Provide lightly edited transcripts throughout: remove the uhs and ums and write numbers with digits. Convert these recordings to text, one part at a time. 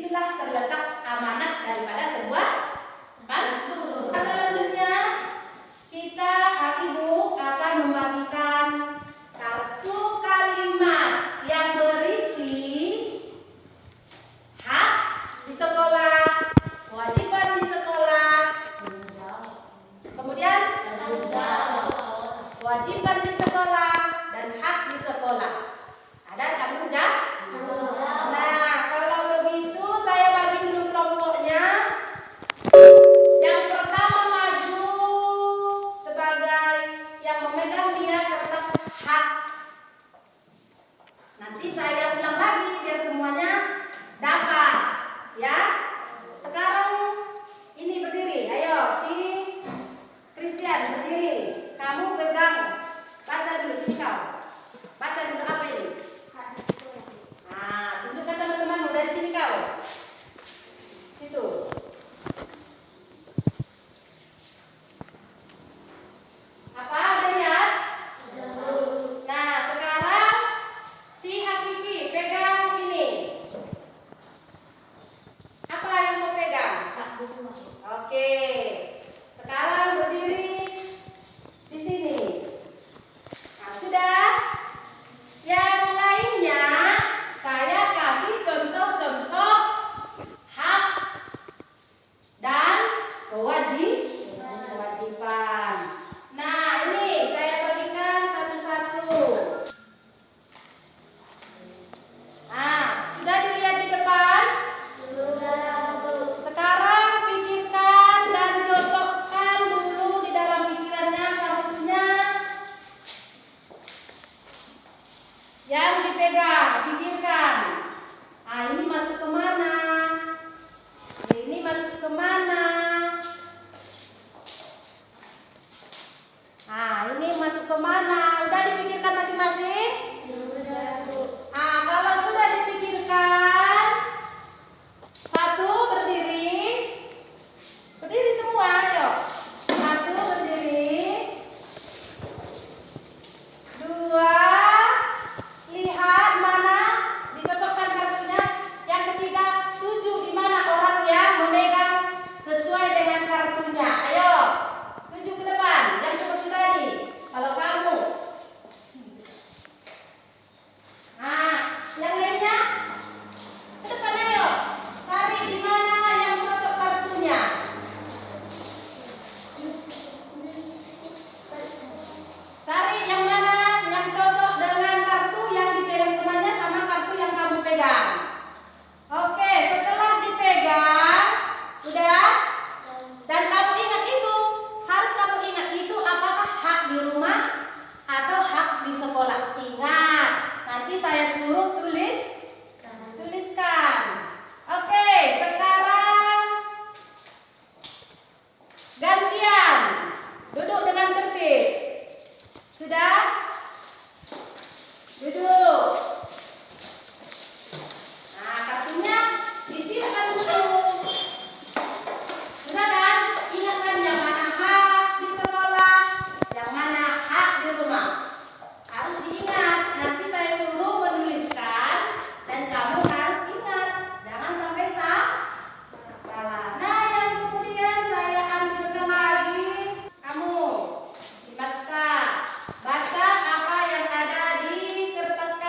disinilah terletak amanat daripada sebuah kampus. Selanjutnya kita Ibu akan membagikan kartu kalimat yang berisi hak di sekolah, kewajiban di sekolah, kemudian kewajiban di sekolah dan hak di sekolah. Ada kamu jawab? Nah, kalau begitu saya bagi dulu kelompoknya. Yang pertama maju sebagai yang memegang dia kertas hak. Nanti saya ulang lagi biar semuanya dapat, ya. Sekarang ini berdiri, ayo si Christian berdiri. Kamu pegang, baca dulu sini kau. Baca dulu apa ini? Nah, tunjukkan teman-temanmu dari sini kau. Situ. Apa ada lihat? Nah, sekarang si Hakiki pegang ini. Apa yang mau pegang? Oke. Sekarang berdiri di sini. Nah, sudah. Yang lainnya saya kasih contoh-contoh hak dan kewajiban. Nah, ini saya bagikan satu-satu. Nah, sudah dilihat di depan? Sekarang pikirkan dan cocokkan dulu di dalam pikirannya kartunya yang dipegang. Pikirkan. Nah, ini masuk ke mana? Ini masuk ke mana? Nah, ini masuk ke mana? Udah dipikirkan masing-masing? Nah, kalau sudah dipikirkan, satu berdiri. Berdiri semua, ayo. Satu berdiri. Dua, lihat mana dicocokkan kartunya. Yang ketiga, tuju di mana orang yang memegang sesuai dengan kartunya. Ayo, tuju ke depan. Yang seperti tadi. Kalau kamu. Nah, yang lainnya ke depan ayo. Cari di mana yang cocok kartunya. Cari yang mana yang cocok dengan kartu yang dipegang temannya sama kartu yang kamu pegang. Oke, setelah dipegang, sudah? Dan kamu ingat itu, harus kamu ingat itu apakah hak di rumah atau hak di sekolah. Ingat, nanti saya suruh tuliskan. Oke, sekarang gantian. Duduk dengan tertib. Sudah? Duduk. Nah, kartunya disiapkan dulu. Sudah kan? Ingat kan yang mana hak di sekolah, yang mana hak di rumah. Harus diingat. Nanti saya suruh menuliskan dan kamu harus ingat. Jangan sampai salah. Nah, yang kemudian saya ambilkan lagi. Kamu, si Maska, baca apa yang ada di kertas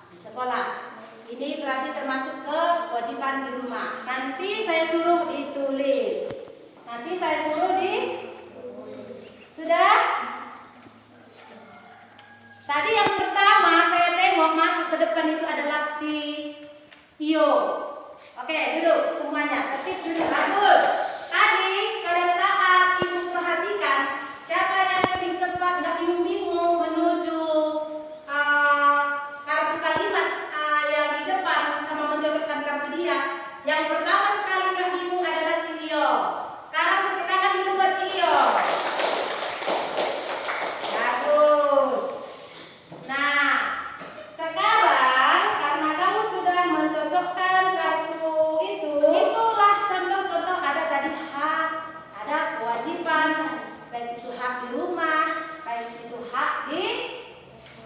di sekolah. Ini berarti termasuk kewajiban di rumah. Nanti saya suruh ditulis. Nanti saya suruh Sudah? Tadi yang pertama saya tengok masuk ke depan itu adalah si Iyo. Oke, duduk semuanya. Tertib duduk. Bagus. Tadi pada saat ibu perhatikan siapa yang lebih cepat, nggak bingung-bingung menuju kartu kalimat yang di depan sama mencocokkan kartu dia. Yang pertama sekali nggak bingung adalah si Iyo. Sekarang tepuk tangan dulu buat si Iyo. Bagus. Nah, sekarang karena kamu sudah mencocokkan kartu itulah contoh-contoh ada tadi hak, ada kewajiban, baik itu hak di rumah, baik itu hak di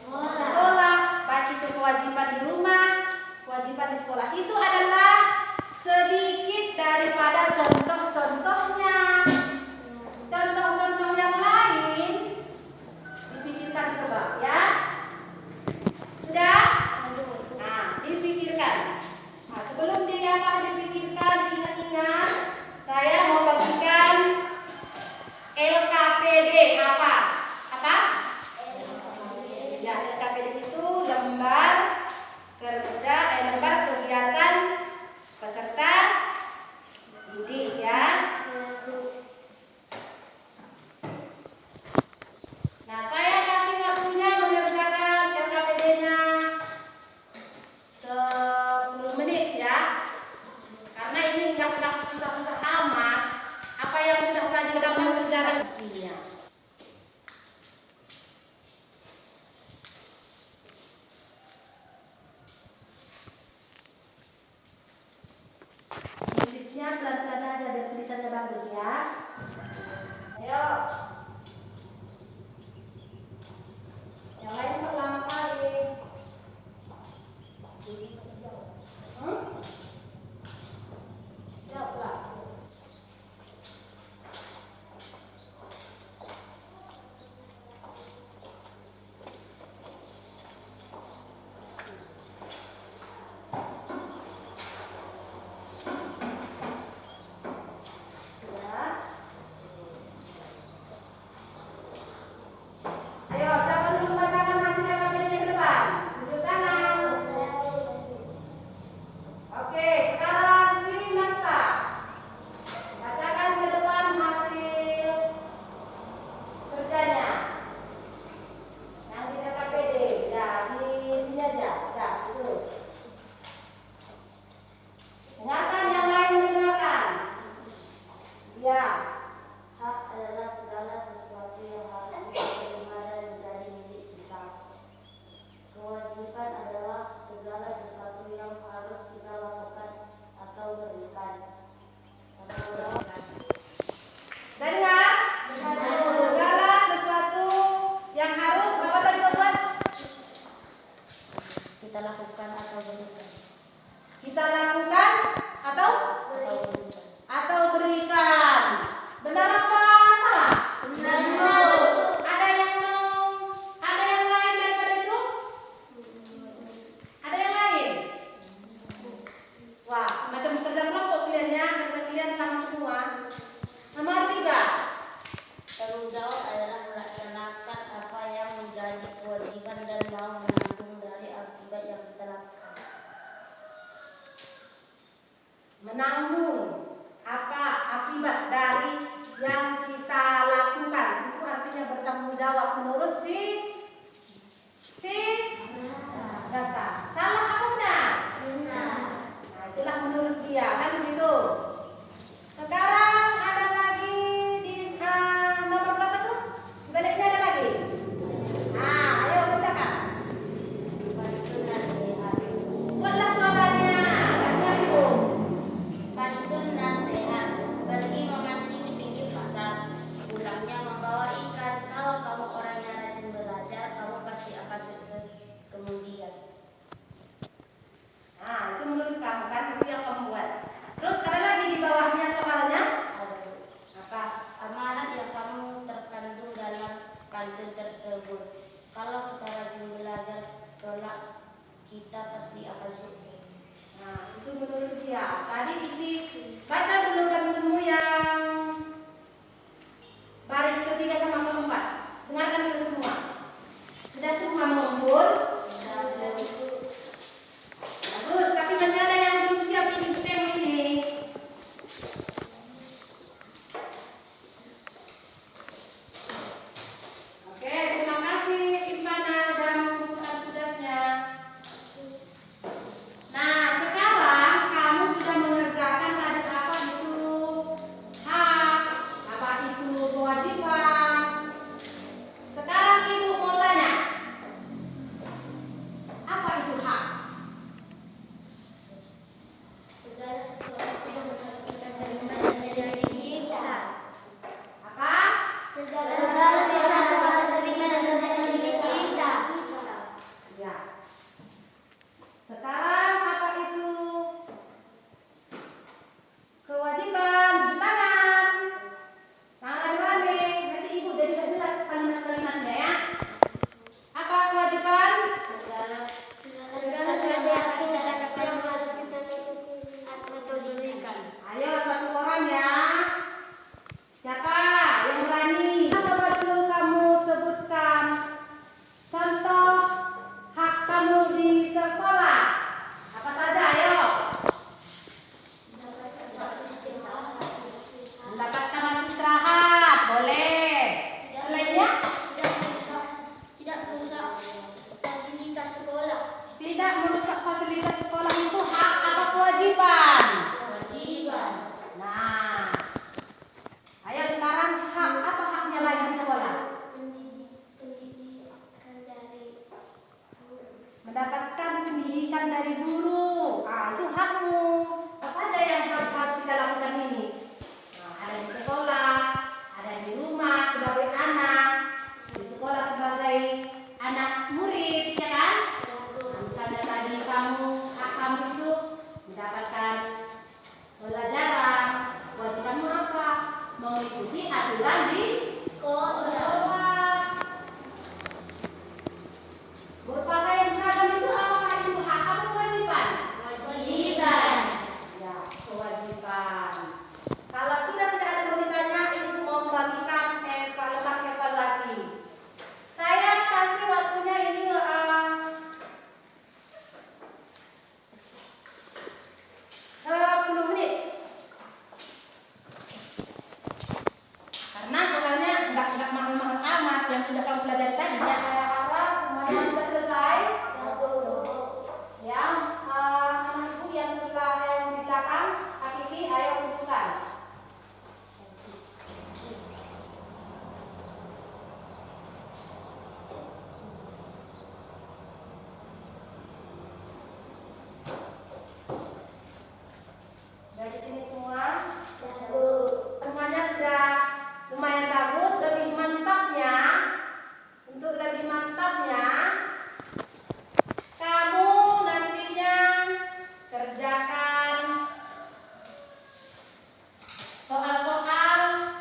sekolah, baik itu kewajiban di rumah, kewajiban di sekolah. Itu adalah sedikit daripada contoh-contohnya. Contoh-contoh yang lain dipikirkan coba ya. Sudah? Nah, dipikirkan. Nah, sebelum dia dipikirkan, ingat-ingat, saya mau bagikan LKPD apa? Apa? Ya, LKPD itu lembar kerja, lembar kegiatan peserta didik ya. Nah, saya kasih waktunya mengerjakan LKPD-nya 10 menit ya. Karena ini nggak susah-susah amat. Apa yang sudah tadi kamu kerjakan aslinya. Tulisnya pelan-pelan aja biar tulisannya bagus ya. Ayo. Yang lain kok lama kali. Jawablah. Ayo, siapa dulu bacakan hasil LKPD-nya ke depan? Tunjuk tangan. Oke, sekarang si Nasta. Bacakan ke depan hasil kerjanya. Yang di LKPD, ya di sini aja. Ya, itu. Dengarkan yang lain mendengarkan. Ya. Hak adalah segala sesuatu yang harus diterima dan menjadi milik kita. Kewajiban adalah segala sesuatu yang harus kita lakukan atau berikan. Dengar? Segala sesuatu yang harus apa tadi kau buat? Kita lakukan atau berikan. Kita lakukan atau berikan. Benar apa salah? Benar. Ada yang lain daripada itu? Ada yang lain? Wah, macam kerja kelompok kalian ya, kerja kalian sama semua. Nomor 3. Tanggung jawab adalah melaksanakan apa yang menjadi kewajiban dan mau menanggung dari akibat yang kita lakukan. Menanggung apa akibat dari yang kita lakukan. Itu artinya bertanggung jawab menurut si dasar. Salah apa benar? Benar. Nah, itulah menurut dia kan begitu. Sekarang ada lagi di nomor berapa tuh? Baliknya ada lagi. Nah, ayo bacakan. Bantu nasihat. Buatlah suaranya, dengar ibu. Bantu kita pasti akan sukses. Nah, itu menurut dia. Tadi isi baca dulu dan temu yang baris ketiga sama keempat. Dengarkan dulu semua. Sudah semua mengumpul? Bagus, tapi masih ada yang belum siap ini tema ini. Oke, terima kasih Impana sudah mengumpulkan tugasnya. Nah, sekarang kamu sudah mengerjakan tadi apa itu hak, apa itu kewajiban. Sekarang Ibu mau tanya, apa itu hak? Segala sesuatu yang harus kita terima dan dari kita. Apa? Segala sesuatu yang harus kita terima dan dari kita. Ya. Sekarang apa itu kewajiban? Tangan. Tangan rame. Nanti Ibu jadi bisa jelas kalimat-kalimatnya ya. Apa kewajiban? Segala sesuatu yang harus kita lakukan yang harus kita metodologikan. Ayo satu orang ya. Siapa yang berani? Coba dulu kamu sebutkan contoh hak kamu di sekolah. Apa saja? Ayo. Mendapatkan waktu istirahat, boleh. Selainnya? Tidak merusak fasilitas sekolah. Tidak merusak fasilitas sekolah itu hak apa kewajiban? Kewajiban. Nah, ayo sekarang hak apa haknya lagi di sekolah? Mendapatkan pendidikan dari guru. Ah, itu hakmu. Apa saja yang harus kita lakukan ini? Nah, ada di sekolah, ada di rumah sebagai anak, di sekolah sebagai anak murid, ya kan? Nah, misalnya tadi hak kamu itu mendapatkan pelajaran, kewajibanmu apa? Mengikuti aturan di sekolah. Berpakaian seragam itu apakah itu hak atau kewajiban? Kewajiban. Ya, kewajiban. Kalau sudah tidak ada yang ditanya, Ibu mau membagikan evaluasi. Saya kasih waktunya ini 20 menit. Karena soalnya enggak mahal-mahal amat yang sudah kamu pelajari tadi ya. Saya harap semuanya sudah selesai. Ya, anak ibu yang sebelah yang di belakang, Hakiki, ayo tunjukkan. Dari sini semua. Semuanya sudah lumayan bagus. Untuk lebih mantapnya, kamu nantinya kerjakan soal-soal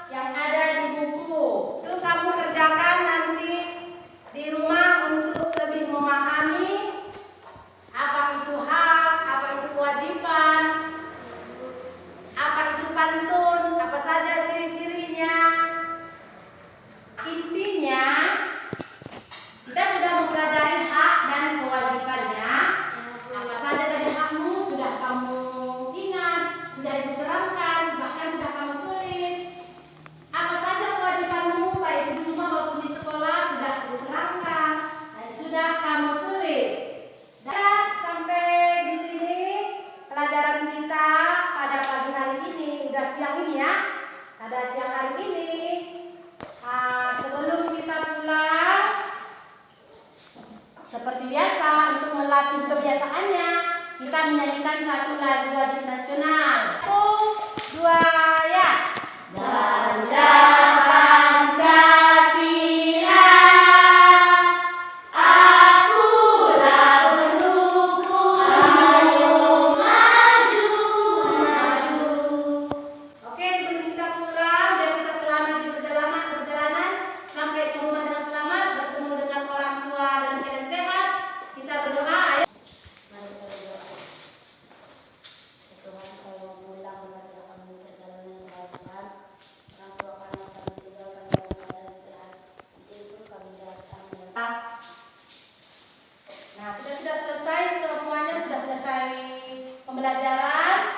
yang ada di buku. Itu kamu kerjakan nanti di rumah untuk lebih memahami apa itu hak, apa itu kewajiban, apa itu pantun, apa saja ciri-cirinya. Intinya kita sudah mempelajari hak dan kewajibannya. Apa saja dari hakmu sudah kamu ingat, sudah diterangkan, bahkan sudah kamu tulis. Apa saja kewajibanmu baik di rumah maupun di sekolah sudah diterangkan dan sudah kamu tulis. Dan sampai di sini pelajaran kita pada pagi hari ini, udah siang ini ya. Pada siang hari ini. Sebelum kita pulang, seperti biasa untuk melatih kebiasaannya, kita menyanyikan satu lagu wajib nasional. 1, 2